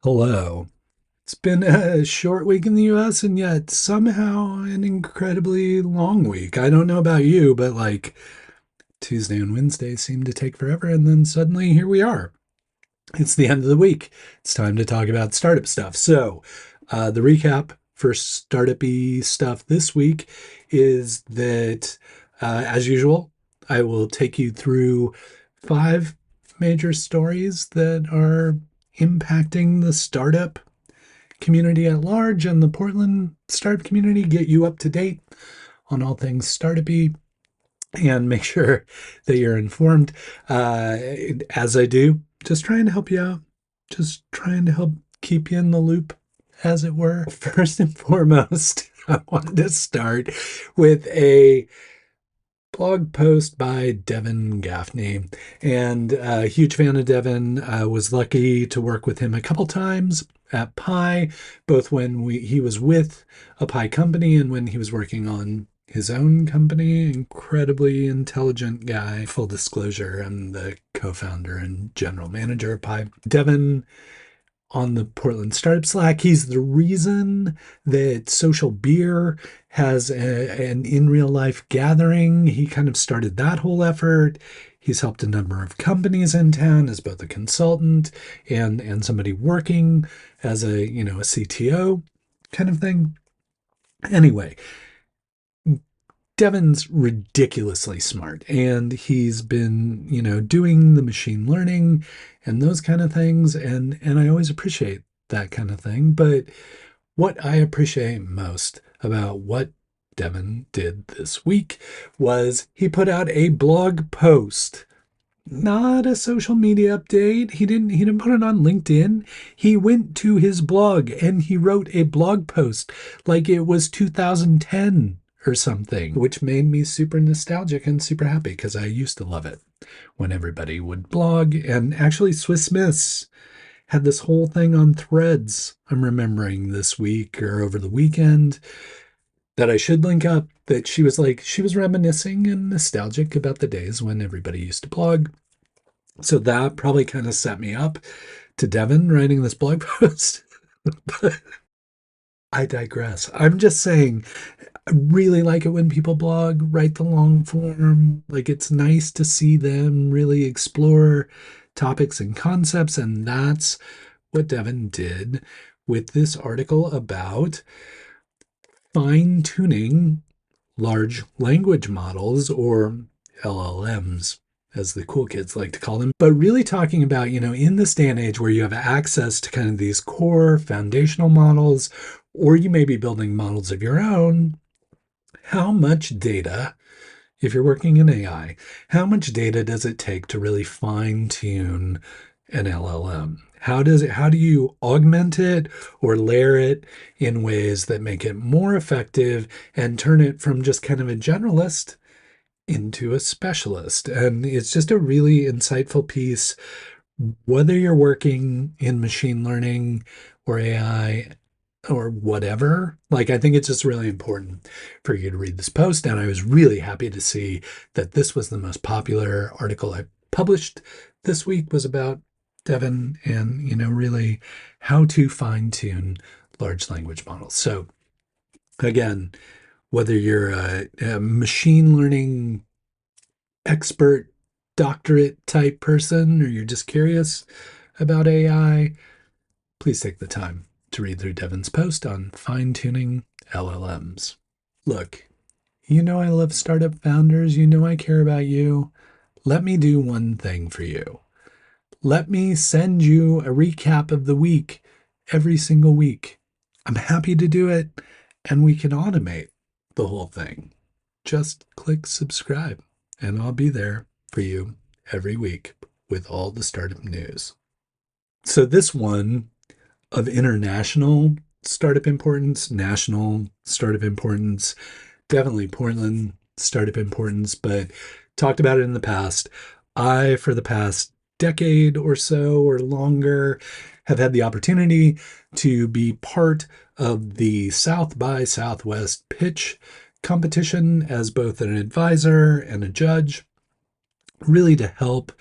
Hello. It's been a short week in the US and yet somehow an incredibly long week. I don't know about you, but like Tuesday and Wednesday seem to take forever, and then suddenly here we are. It's the end of the week. It's time to talk about startup stuff. The recap for startup-y stuff this week is that, as usual, I will take you through five major stories that are impacting the startup community at large and the Portland startup community, get you up to date on all things startup-y and make sure that you're informed. As I do, just trying to help you out, just trying to help keep you in the loop, as it were. First and foremost, I wanted to start with a blog post by Devin Gaffney. And a huge fan of Devin. I was lucky to work with him a couple times at Pi, both when he was with a Pi company and when he was working on his own company. Incredibly intelligent guy. Full disclosure, I'm the co-founder and general manager of Pi. Devin on the Portland Startup Slack. He's the reason that Social Beer has an in real life gathering. He kind of started that whole effort. He's helped a number of companies in town as both a consultant and somebody working as a CTO kind of thing. Anyway, Devin's ridiculously smart, and he's been, doing the machine learning and those kind of things, and I always appreciate that kind of thing. But what I appreciate most about what Devin did this week was he put out a blog post, not a social media update. He didn't put it on LinkedIn. He went to his blog and he wrote a blog post like it was 2010 or something, which made me super nostalgic and super happy because I used to love it when everybody would blog. And actually, Swiss Miss had this whole thing on Threads, I'm remembering this week or over the weekend, that I should link up, that she was reminiscing and nostalgic about the days when everybody used to blog. So that probably kind of set me up to Devin writing this blog post. But I digress. I'm just saying, I really like it when people blog, write the long form. Like, it's nice to see them really explore topics and concepts. And that's what Devin did with this article about fine tuning large language models, or LLMs, as the cool kids like to call them. But really talking about, in this day and age where you have access to kind of these core foundational models, or you may be building models of your own, how much data, if you're working in AI, how much data does it take to really fine tune an LLM? How do you augment it or layer it in ways that make it more effective and turn it from just kind of a generalist into a specialist? And it's just a really insightful piece, whether you're working in machine learning or AI or whatever. Like, I think it's just really important for you to read this post. And I was really happy to see that this was the most popular article I published this week, was about Devin and, really how to fine tune large language models. So again, whether you're a machine learning expert, doctorate type person, or you're just curious about AI, please take the time to read through Devin's post on fine tuning LLMs. Look, I love startup founders. I care about you. Let me do one thing for you. Let me send you a recap of the week every single week. I'm happy to do it, and we can automate the whole thing. Just click subscribe, and I'll be there for you every week with all the startup news. So this one of international startup importance, national startup importance, definitely Portland startup importance, but talked about it in the past. For the past decade or so or longer, have had the opportunity to be part of the South by Southwest pitch competition as both an advisor and a judge, really to help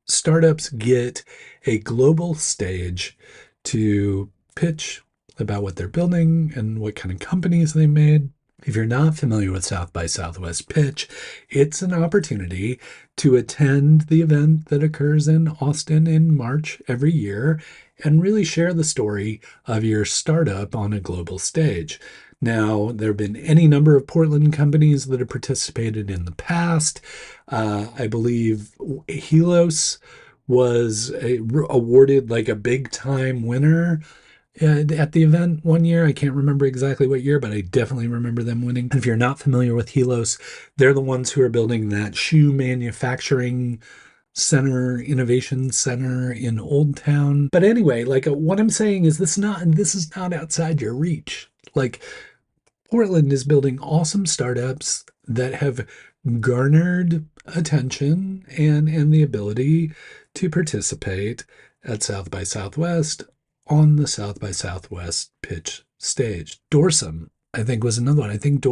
startups get a global stage to pitch about what they're building and what kind of companies they made. If you're not familiar with South by Southwest Pitch, it's an opportunity to attend the event that occurs in Austin in March every year and really share the story of your startup on a global stage. Now, there have been any number of Portland companies that have participated in the past. I believe Helios was awarded like a big time winner at the event one year. I can't remember exactly what year, but I definitely remember them winning. And if you're not familiar with Helios, they're the ones who are building that shoe manufacturing center, innovation center in Old Town. But anyway, like what I'm saying is this is not outside your reach. Like Portland is building awesome startups that have garnered attention and the ability to participate at South by Southwest on the South by Southwest pitch stage. Dorsum, I think, was another one. I think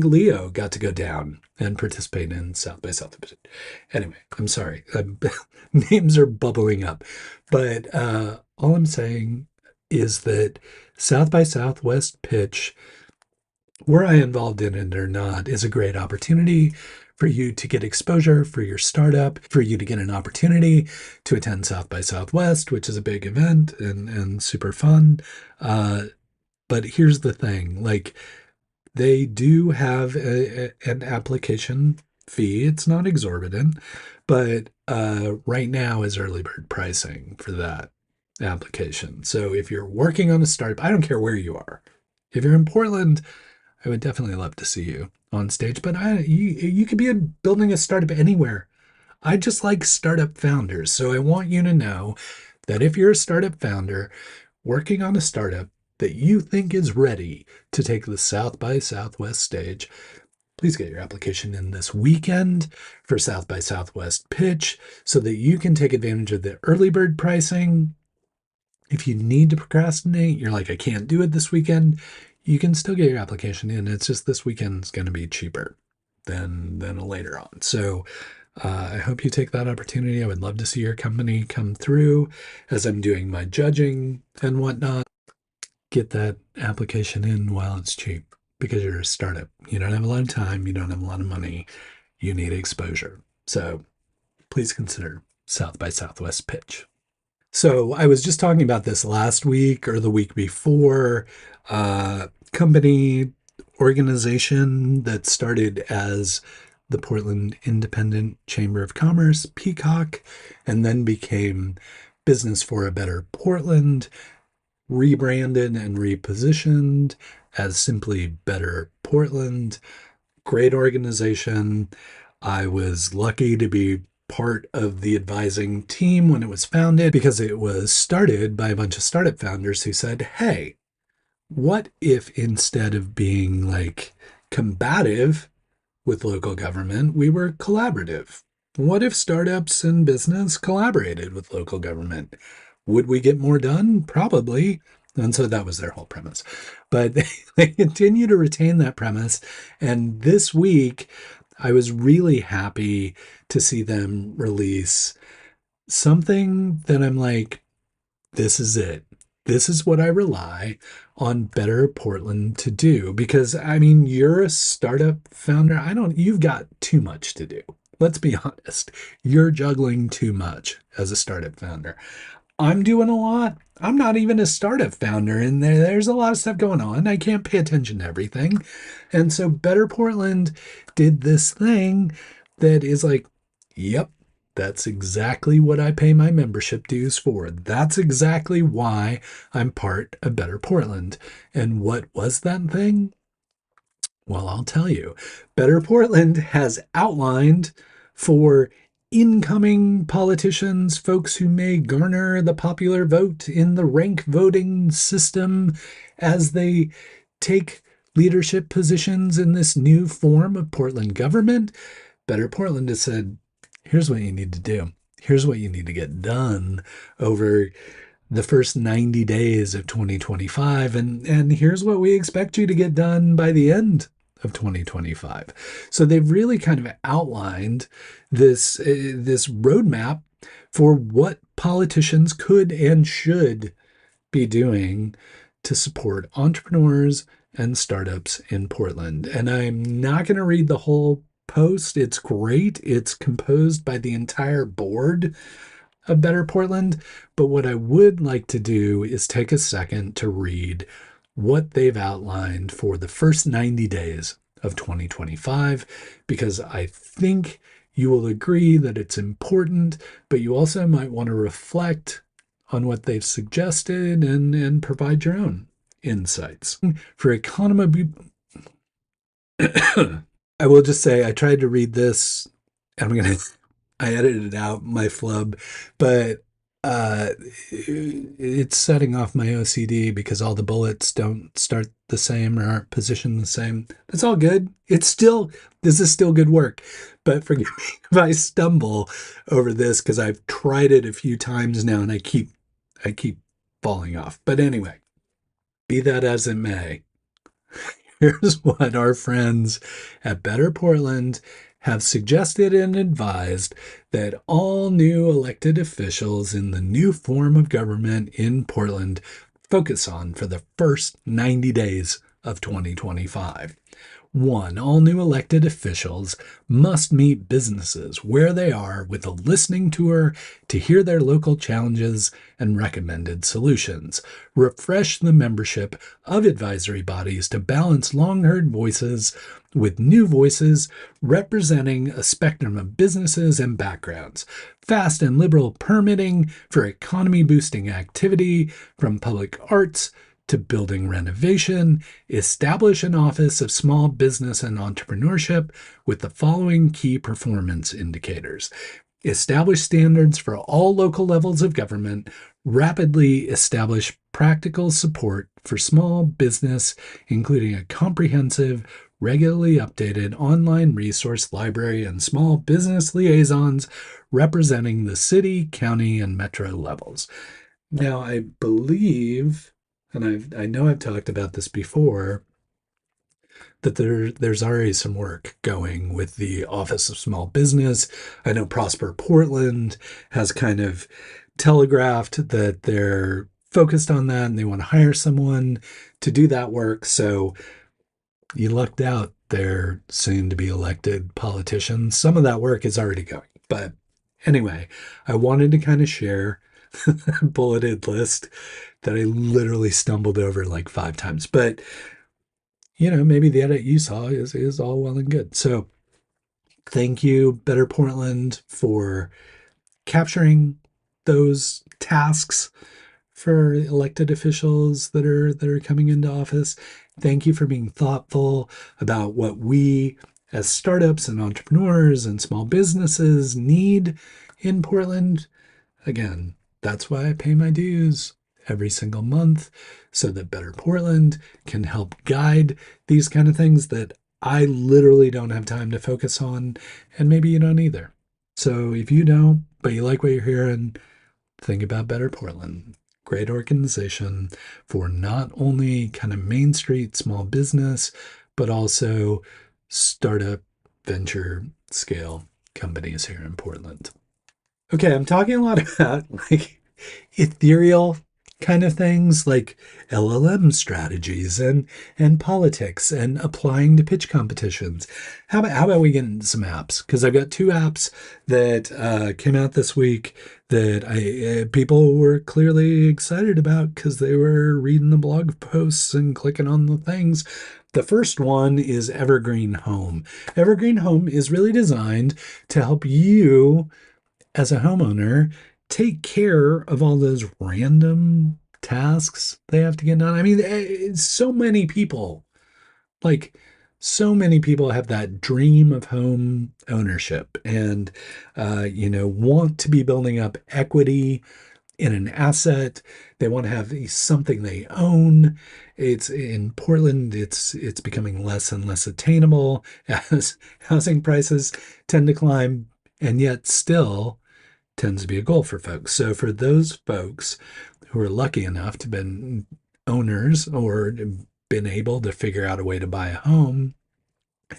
Leo got to go down and participate in South by Southwest. Anyway, I'm sorry. Names are bubbling up. But all I'm saying is that South by Southwest pitch, were I involved in it or not, is a great opportunity for you to get exposure for your startup, for you to get an opportunity to attend South by Southwest, which is a big event and super fun. But here's the thing, like they do have an application fee. It's not exorbitant, but right now is early bird pricing for that application. So if you're working on a startup, I don't care where you are. If you're in Portland, I would definitely love to see you on stage, but you could be building a startup anywhere. I just like startup founders. So I want you to know that if you're a startup founder working on a startup that you think is ready to take the South by Southwest stage, please get your application in this weekend for South by Southwest Pitch so that you can take advantage of the early bird pricing. If you need to procrastinate, you're like, I can't do it this weekend, you can still get your application in. It's just this weekend's going to be cheaper than later on. So I hope you take that opportunity. I would love to see your company come through as I'm doing my judging and whatnot. Get that application in while it's cheap because you're a startup. You don't have a lot of time. You don't have a lot of money. You need exposure. So please consider South by Southwest Pitch. So I was just talking about this last week or the week before. Company organization that started as the Portland Independent Chamber of Commerce, Peacock, and then became Business for a Better Portland, rebranded and repositioned as simply Better Portland. Great organization. I was lucky to be part of the advising team when it was founded because it was started by a bunch of startup founders who said, hey, what if instead of being like combative with local government, we were collaborative? What if startups and business collaborated with local government? Would we get more done? Probably. And so that was their whole premise. But they continue to retain that premise. And this week, I was really happy to see them release something that I'm like, this is it. This is what I rely on Better Portland to do. Because, I mean, you're a startup founder. You've got too much to do. Let's be honest. You're juggling too much as a startup founder. I'm doing a lot. I'm not even a startup founder, and there's a lot of stuff going on. I can't pay attention to everything. And so Better Portland did this thing that is like, yep, that's exactly what I pay my membership dues for. That's exactly why I'm part of Better Portland. And what was that thing? Well, I'll tell you. Better Portland has outlined for incoming politicians, folks who may garner the popular vote in the rank voting system as they take leadership positions in this new form of Portland government. Better Portland has said, here's what you need to do. Here's what you need to get done over the first 90 days of 2025. And here's what we expect you to get done by the end of 2025. So they've really kind of outlined this roadmap for what politicians could and should be doing to support entrepreneurs and startups in Portland. And I'm not going to read the whole post. It's great. It's composed by the entire board of Better Portland. But what I would like to do is take a second to read what they've outlined for the first 90 days of 2025, because I think you will agree that it's important, but you also might want to reflect on what they've suggested and provide your own insights. For economy, I will just say I tried to read this, and I edited out my flub, but it's setting off my OCD because all the bullets don't start the same or aren't positioned the same. That's all good. This is still good work, but forgive me if I stumble over this because I've tried it a few times now and I keep falling off. But anyway, be that as it may, here's what our friends at Better Portland have suggested and advised that all new elected officials in the new form of government in Portland focus on for the first 90 days of 2025. 1. All new elected officials must meet businesses where they are with a listening tour to hear their local challenges and recommended solutions. Refresh the membership of advisory bodies to balance long-heard voices with new voices representing a spectrum of businesses and backgrounds. Fast and liberal permitting for economy-boosting activity from public arts to building renovation. Establish an office of small business and entrepreneurship with the following key performance indicators. Establish standards for all local levels of government. Rapidly establish practical support for small business, including a comprehensive, regularly updated online resource library and small business liaisons representing the city, county, and metro levels. Now, I believe, and I know I've talked about this before, that there's already some work going with the Office of Small Business. I know Prosper Portland has kind of telegraphed that they're focused on that and they want to hire someone to do that work. So you lucked out there, soon to be elected politicians. Some of that work is already going. But anyway, I wanted to kind of share a bulleted list that I literally stumbled over like 5 times. But, maybe the edit you saw is all well and good. So thank you, Better Portland, for capturing those tasks for elected officials that are coming into office. Thank you for being thoughtful about what we as startups and entrepreneurs and small businesses need in Portland. Again, that's why I pay my dues every single month, so that Better Portland can help guide these kind of things that I literally don't have time to focus on, and maybe you don't either. So if you don't, but you like what you're hearing, think about Better Portland. Great organization for not only kind of Main Street small business, but also startup venture scale companies here in Portland. Okay, I'm talking a lot about like ethereal kind of things like LLM strategies and politics and applying to pitch competitions. How about we get into some apps? Because I've got 2 apps that came out this week that people were clearly excited about because they were reading the blog posts and clicking on the things. The first one is Evergreen Home. Evergreen Home is really designed to help you as a homeowner take care of all those random tasks they have to get done. I mean, so many people have that dream of home ownership and, want to be building up equity in an asset. They want to have something they own. It's in Portland, it's becoming less and less attainable as housing prices tend to climb, and yet still tends to be a goal for folks. So for those folks who are lucky enough to been owners or been able to figure out a way to buy a home,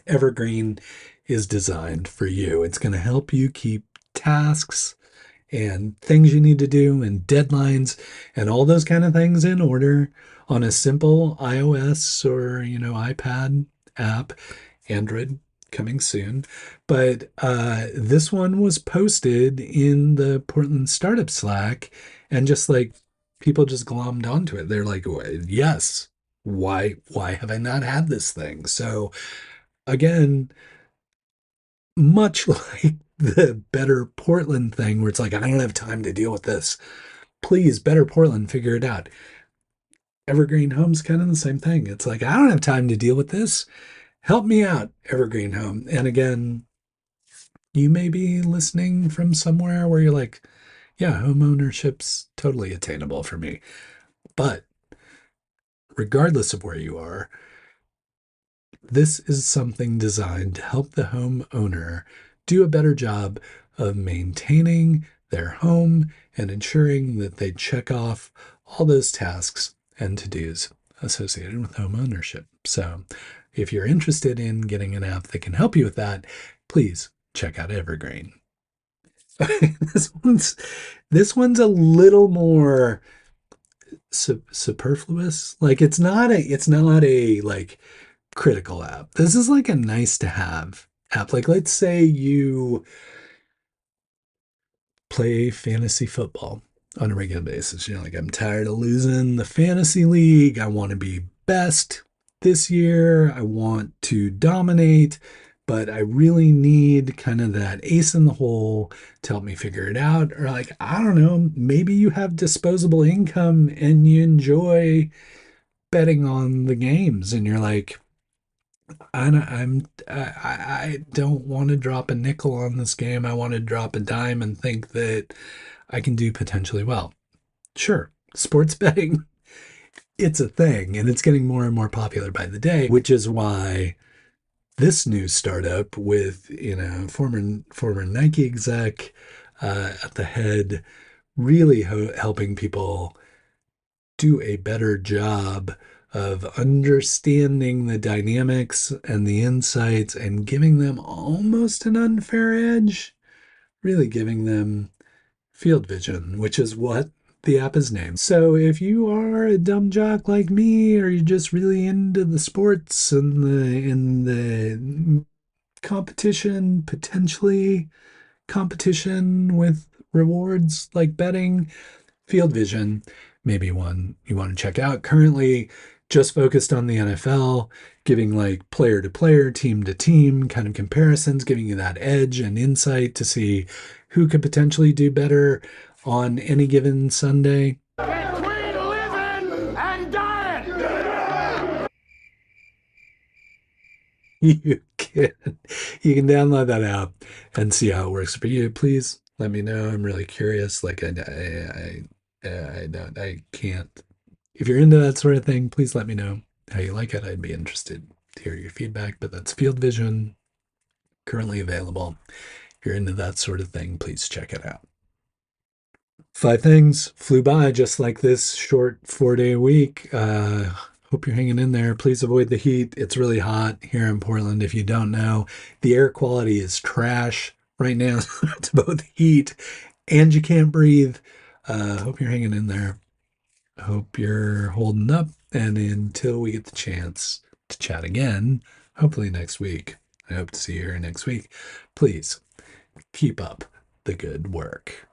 Evergreen is designed for you. It's going to help you keep tasks and things you need to do and deadlines and all those kind of things in order on a simple iOS or, iPad app, Android coming soon. But this one was posted in the Portland Startup Slack, and just like people just glommed onto it. They're like, yes, why have I not had this thing? So again, much like the Better Portland thing, where it's like, I don't have time to deal with this. Please, Better Portland, figure it out. Evergreen Home's kind of the same thing. It's like, I don't have time to deal with this. Help me out, Evergreen Home. And again, you may be listening from somewhere where you're like, yeah, home ownership's totally attainable for me. But regardless of where you are, this is something designed to help the homeowner do a better job of maintaining their home and ensuring that they check off all those tasks and to-dos associated with home ownership. So if you're interested in getting an app that can help you with that, please check out Evergreen. this one's a little more superfluous. Like it's not a like critical app. This is like a nice to have app. Like let's say you play fantasy football on a regular basis. Like, I'm tired of losing the fantasy league. I want to be best this year. I want to dominate, but I really need kind of that ace in the hole to help me figure it out. Or like, I don't know, maybe you have disposable income and you enjoy betting on the games and you're like, I don't want to drop a nickel on this game. I want to drop a dime and think that I can do potentially well. Sure, sports betting, it's a thing, and it's getting more and more popular by the day, which is why this new startup with former Nike exec at the head, really helping people do a better job of understanding the dynamics and the insights and giving them almost an unfair edge, really giving them field vision, which is what the app is named. So if you are a dumb jock like me, or you're just really into the sports and the competition, potentially competition with rewards like betting, field vision, maybe one you want to check out. Currently just focused on the NFL, giving like player to player, team to team kind of comparisons, giving you that edge and insight to see who could potentially do better on any given Sunday. Between living and dying. You can download that app and see how it works for you. Please let me know. I'm really curious. Like I can't. If you're into that sort of thing, please let me know how you like it. I'd be interested to hear your feedback. But that's Field Vision, currently available. If you're into that sort of thing, please check it out. 5 things flew by just like this short 4-day week. Hope you're hanging in there. Please avoid the heat. It's really hot here in Portland. If you don't know, the air quality is trash right now. It's both heat and you can't breathe. Hope you're hanging in there. Hope you're holding up. And until we get the chance to chat again, hopefully next week, I hope to see you here next week. Please keep up the good work.